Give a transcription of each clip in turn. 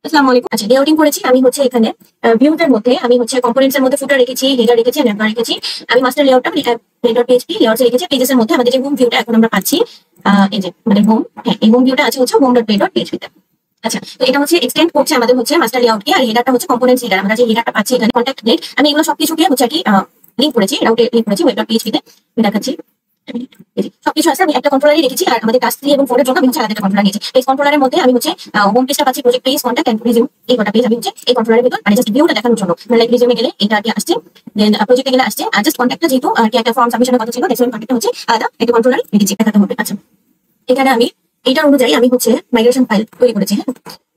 আসসালামু আলাইকুম। আচ্ছা, লেআউটিং করেছি আমি হচ্ছে এখানে ভিউজ এর মধ্যে আমি হচ্ছে কম্পোনেন্টস এর মধ্যে ফুটার রেখেছি, হেডার রেখেছি, ন্যাভগার রেখেছি। আমি মাস্টার লেআউটটা .php লেআউটস রেখেছি। পেজেস এর মধ্যে আমাদের যে হোম ভিউটা এখন আমরা পাচ্ছি, এই যে আমাদের হোম, হ্যাঁ এই হোম ভিউটা আছে হচ্ছে home.page.php তে। আচ্ছা, তো এটা হচ্ছে এক্সটেন্ড করছে আমাদের হচ্ছে মাস্টার লেআউটকে, আর হেডারটা হচ্ছে কম্পোনেন্টস হেডার। আমরা যে হেডারটা পাচ্ছি এখানে কন্টাক্ট ডেট, আমি এগুলো সবকিছুকে হচ্ছে আর কি লিংক করেছি, রাউটে লিংক করেছি web.php তে। আমি দেখাচ্ছি, এই যে সবকিছু আছে। আমি একটা কন্ট্রোলারই রেখেছি, আর আমাদের টাস্ক 3 এবং 4 এর জন্য আমি হচ্ছে আলাদা একটা কন্ট্রোলার নিয়েছি। পেজ কন্ট্রোলারের মধ্যে আমি হচ্ছে হোম পেজটা পাচ্ছি, project page, contact and resume, এই কটা পেজ আমি হচ্ছে এই কন্ট্রোলারের ভিতর মানে জাস্ট ভিউটা দেখানোর জন্য, মানে লাইক রিজিউমে গেলে এটা আর কি আসছে, দেন প্রজেক্টে গেলে আসছে, আর জাস্ট কন্টাক্টটা যেহেতু আর কি একটা ফর্ম সাবমিশনের কথা ছিল, দেখুন কন্টাক্টটা হচ্ছে আলাদা একটা কন্ট্রোলারে রেখেছি, দেখাতে হবে। আচ্ছা, এখানে আমি এটার অনুযায়ী আমি হচ্ছে মাইগ্রেশন ফাইল তৈরি করেছি। হ্যাঁ,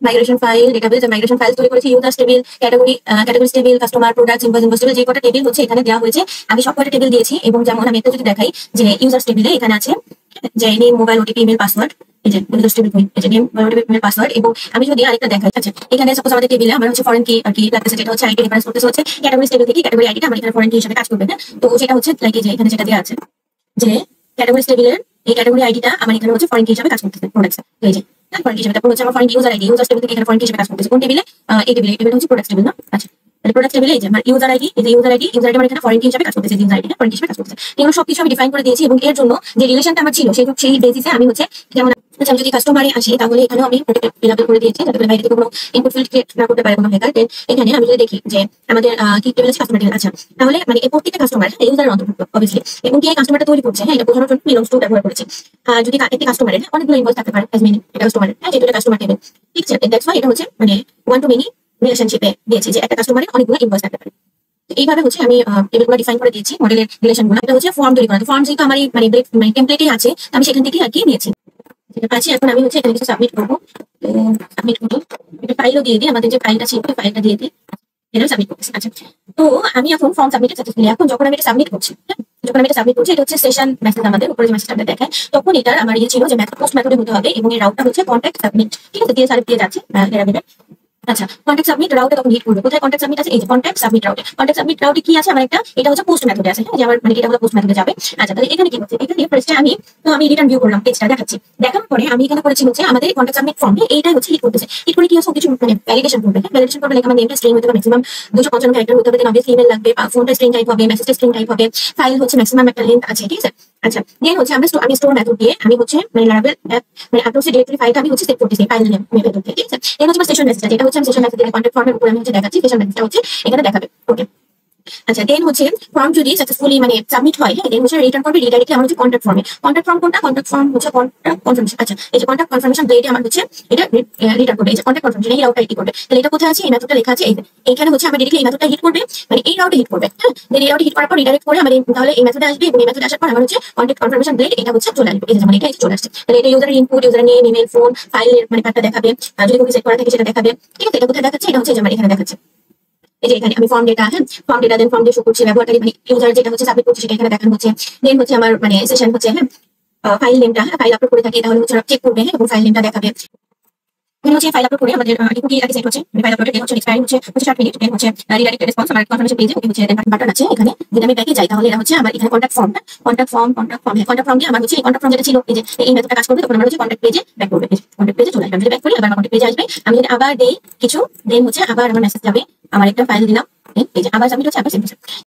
মাইগ্রেশন ফাইল, ডেটাবেস আর মাইগ্রেশন ফাইল তৈরি করেছি। Users table, category table, customer, product, invoice table, যে কটা টেবিল হচ্ছে এখানে দেওয়া হয়েছে আমি সব কটা টেবিল দিয়েছি। এবং যেমন আমি একটা যদি দেখাই যে ইউজার্স টেবিলে এখানে আছে যে name, mobile, OTP, email, password, এই যে ইউজার্স টেবিল, এই যে name, mobile, OTP, email, password. এবং আমি যদি আরেকটা দেখাই, আচ্ছা এখানে সাপোজ আমাদের টেবিলে আমার হচ্ছে ফরেন কি আর কি লাগতেছে, যেটা হচ্ছে আইডি রেফারেন্স করতেছে হচ্ছে ক্যাটাগরি টেবিল থেকে, ক্যাটাগরি আইডিটা আমার এখানে ফরেন কি হিসেবে কাজ করবে। হ্যাঁ, তো সেটা হচ্ছে লাইক এই যে এখানে যেটা দেওয়া আছে যে ক্যাটাগরি টেবিলের এই ক্যাটাগরি আইডিটা আমার এখানে হচ্ছে ফরেন কি হিসেবে কাজ করতেছে প্রোডাক্টস, তো এই যে ফরেন কি হিসেবে। তারপর হচ্ছে আমার foreign user ID, user table থেকে এখানে ফরেন কি হিসেবে কাজ করতেছে কোন টেবিলে, এই টেবিলে, এই টেবিল হচ্ছে প্রোডাক্টস টেবিল না। আচ্ছা, প্রোডাক্ট টেবিলে এই যে আমার ইউজার আইডি, এই যে ইউজার আইডি আমার এখানে ফরেন কি হিসেবে কাজ করতেছে, ইউজার আইডি ফরেন কি হিসেবে কাজ করতেছে। এগুলো সবকিছু আমি ডিফাইন করে দিয়েছি, এবং এর জন্য যে রিলেশনটা আমার ছিল সেই বেসিসে আমি হচ্ছে যেমন আচ্ছা আমি যদি কাস্টমারে আসি তাহলে এখানেও আমি ফিল করে দিয়েছি, যাতে করে বাইরে থেকে কোনো ইনপুট ফিল্ড ক্রিয়েট না করতে পারে কোনো হ্যাকার। দেন এখানে আমি যদি দেখি যে আমাদের কি টেবিল আছে, কাস্টমার টেবিল। আচ্ছা, তাহলে মানে এই প্রত্যেকটা কাস্টমার ইউজারের অন্তর্ভুক্ত অবভিয়াসলি, এবং কি এই কাস্টমারটা তৈরি করছে, হ্যাঁ এটা বোঝানোর জন্য বিলংস টু ব্যবহার করেছি। যদি একটি কাস্টমারের অনেকগুলো ইনভয়েস থাকতে পারে, এটা কাস্টমারের, হ্যাঁ যেটা কাস্টমার টেবিল, ঠিক আছে। দ্যাটস ওয়াই এটা হচ্ছে মানে ওয়ান টু মেনি রিলেশনশিপে দিয়েছি, যে একটা কাস্টমারের অনেকগুলো ইনভয়েস থাকতে পারে। এইভাবে হচ্ছে আমি টেবিলগুলো ডিফাইন করে দিয়েছি, মডেলের রিলেশনগুলো। এটা হচ্ছে ফর্ম তৈরি করা, ফর্ম যেহেতু আমার মানে টেমপ্লেটে আছে, আমি সেখান থেকে আর কি নিয়েছি। আছে এখন আমি হচ্ছে এখানে কিছু সাবমিট করবো, তো সাবমিট করবো, একটা ফাইলও দিয়ে দিই, আমাদের যে ফাইলটা ছিল ওই ফাইলটা দিয়ে দিই, এটা সাবমিট করতেছি। আচ্ছা, তো আমি এখন ফর্ম সাবমিটেড সাকসেসফুলি। এখন যখন আমি এটা সাবমিট করছি, যখন আমি এটা সাবমিট করছি, এটা হচ্ছে সেশন মেসেজ, আমাদের উপরে যে মেসেজটা দেখায়, তখন এটার আমার ছিল যে পোস্ট মেথডে হতে হবে, এবং এই রাউটটা হচ্ছে কন্ট্যাক্ট সাবমিট, ঠিক আছে, দিয়ে সার্ভ দিয়ে যাচ্ছে লেরাবিলে। আচ্ছা, কন্ট্যাক্ট সাবমিট রাউটে তখন হিট করবে, কোথায় কন্ট্যাক্ট সাবমিট আছে, এই যে কন্ট্যাক্ট সাবমিট রাউটে। কন্ট্যাক্ট সাবমিট রাউটে কি আছে আমার একটা, এটা হচ্ছে পোস্ট মেথডে আছে, হ্যাঁ যে আমার মানে এটা হলো পোস্ট মেথডে যাবে। আচ্ছা, তাহলে এখানে কি হচ্ছে, এখানে ফার্স্টে আমি রিটার্ন ভিউ করলাম, পেজটা দেখাচ্ছি। দেখানোর পরে আমি এখানে করেছি হচ্ছে আমাদের কন্ট্যাক্ট সাবমিট ফর্মে এইটাই হচ্ছে হিট করতেছে। হিট করে কি হচ্ছে কিছু মানে ভ্যালিডেশন করবে, হ্যাঁ ভ্যালিডেশন করবে, লাইক আমার নেমটা স্ট্রিং হতে হবে, ম্যাক্সিমাম 255 ক্যারেক্টার হতে হবে, দেন অবভিয়াসলি ইমেল লাগবে, ফোনটা স্ট্রিং টাইপ হবে, মেসেজটা স্ট্রিং টাইপ হবে, ফাইল হচ্ছে ম্যাক্সিমাম একটা লেন্থ আছে, ঠিক আছে। আচ্ছা, দেন হচ্ছে আমি স্টোর মেথড দিয়ে আমি হচ্ছে মানে লারাভেল মানে আউটসোর্স ডিরেক্টরি ফাইলটা আমি হচ্ছে সেভ করতেছি ফাইল নেম মেথড দিয়ে, ঠিক আছে। দেন হচ্ছে সেশন মেসেজ, যেটা হচ্ছে আমি সেশন মেসেজ দিয়ে কন্ট্যাক্ট ফর্মের উপরে আমি হচ্ছে দেখাচ্ছি, সেশন মেসেজটা হচ্ছে এখানে দেখাবে। ওকে, আচ্ছা, দেন হচ্ছে ফর্ম যদি সাকসেসফুলি মানে সাবমিট হয়, হ্যাঁ দেন হচ্ছে রিটার্ন করবে রিডাইরেক্টলি আমার হচ্ছে কন্ট্যাক্ট ফর্মে। কন্ট্যাক্ট ফর্ম কোনটা, কন্ট্যাক্ট ফর্ম হচ্ছে কন্ট্যাক্ট কনফার্মেশন। আচ্ছা, এই যে কন্ট্যাক্ট কনফার্মেশন ডেটে আমার হচ্ছে এটা রিটার্ন করবে, এই যে কন্ট্যাক্ট কনফার্মেশন, এই রাউটটা হিট করবে। তাহলে এটা কোথায় আছে, এই মেথডটা লেখা আছে, এইখানে হচ্ছে আমার ডিরেক্টলি এই মেথডটা হিট করবে, মানে এই রাউটে হিট করবে। হ্যাঁ, দেন এই রাউটে হিট করার পর রিডাইরেক্ট করে আমার তাহলে এই মেথডে আসবে, এবং এই মেথডে আসার পর আমার হচ্ছে কন্ট্যাক্ট কনফার্মেশন ডেট এটা হচ্ছে চলে আসবে, এই যে যেমন এটা চলে আসছে। তাহলে এটা ইউজারের input, user name, email, phone, ফাইলের মানে পার্টটা দেখাবে, যদি কোনো সেট করা থাকে সেটা দেখাবে, ঠিক আছে। এটা কোথায় দেখাচ্ছে, এটা হচ্ছে যেমন এখানে দেখাচ্ছে, এই যে এখানে আমি ফর্ম ডেটা, হ্যাঁ ফর্ম ডেটা, দেন ফর্ম দিয়ে শো করছি ব্যবহারকারী মানে ইউজার যেটা হচ্ছে সাবমিট করছে সেটা এখানে দেখানো হচ্ছে। দেন হচ্ছে আমার মানে সেশন হচ্ছে, হ্যাঁ ফাইল নেমটা, হ্যাঁ ফাইল আপলোড করে থাকি তাহলে হচ্ছে চেক করবে, হ্যাঁ এবং ফাইল নেমটা দেখাবে। দেন হচ্ছে ফাইল আপলোড করে আমাদের কুকি আগে সেট হচ্ছে, ফাইল আপলোড দেন হচ্ছে এক্সপায়ারি হচ্ছে 60 মিনিট। দেন হচ্ছে রিডাইরেক্ট রেসপন্স আমার কনফার্মেশন পেজে, ওকে হচ্ছে দেন বাটন আছে এখানে, যদি আমি ব্যাকে যাই তাহলে এটা হচ্ছে আমার এখানে কন্ট্যাক্ট ফর্ম, কন্ট্যাক্ট ফর্ম দিয়ে আমার হচ্ছে এই কন্ট্যাক্ট ফর্ম যেটা ছিল এই যে এই মেথডটা কাজ করবে, তখন আমার হচ্ছে কন্ট্যাক্ট পেজে ব্যাক করবে, কন্ট্যাক্ট পেজে চলে আসবে। যদি ব্যাক করি আবার কন্ট্যাক্ট পেজে আসবে, আমি যদি আবার দেই কিছু, দেন হচ্ছে আবার আমার মেসেজ যাবে, আমার একটা ফাইল দিলাম, এই যে আবার সাবমিট হচ্ছে, আবার সেন্ড হচ্ছে।